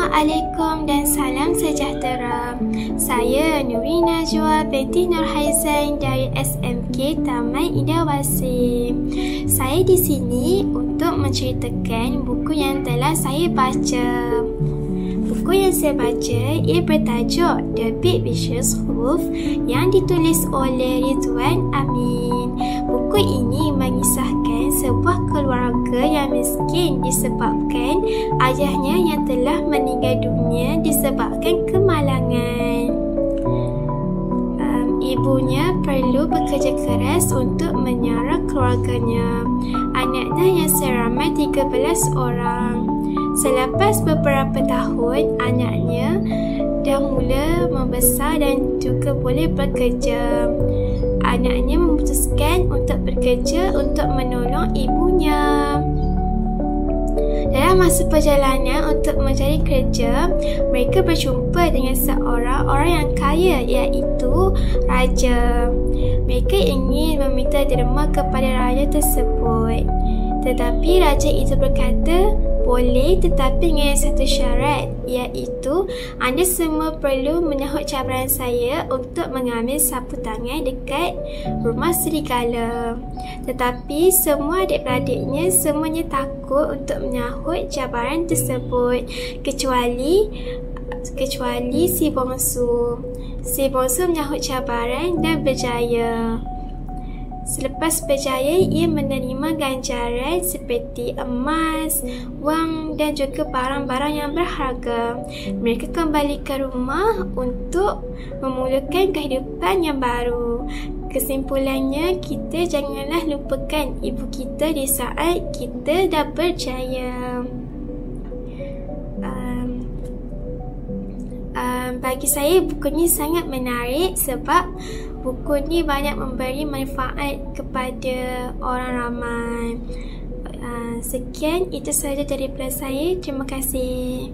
Assalamualaikum dan salam sejahtera. Saya Nuri Najwa binti Nurhaizain dari SMK Taman Indah Wasim. Saya di sini untuk menceritakan buku yang telah saya baca. Buku yang saya baca ia bertajuk The Big Vicious Wolf yang ditulis oleh Ridwan Amin. Buku ini mengisahkan sebuah keluarga yang miskin disebabkan ayahnya yang telah meninggal dunia disebabkan kemalangan. Ibunya perlu bekerja keras untuk menyara keluarganya. Anaknya yang seramai 13 orang. Selepas beberapa tahun, anaknya dah mula membesar dan juga boleh bekerja. Anaknya memutuskan untuk bekerja untuk menolong ibunya. Dalam masa perjalanan untuk mencari kerja, mereka berjumpa dengan seorang orang yang kaya, iaitu raja. Mereka ingin meminta derma kepada raja tersebut. Tetapi raja itu berkata, boleh, tetapi dengan satu syarat, iaitu anda semua perlu menyahut cabaran saya untuk mengambil sapu tangan dekat rumah serigala. Tetapi semua adik-beradiknya semuanya takut untuk menyahut cabaran tersebut kecuali si bongsu. Si bongsu menyahut cabaran dan berjaya. Selepas berjaya, ia menerima ganjaran seperti emas, wang dan juga barang-barang yang berharga. Mereka kembali ke rumah untuk memulakan kehidupan yang baru. Kesimpulannya, kita janganlah lupakan ibu kita di saat kita dah berjaya. Bagi saya, buku ni sangat menarik sebab buku ni banyak memberi manfaat kepada orang ramai. Sekian, itu sahaja daripada saya. Terima kasih.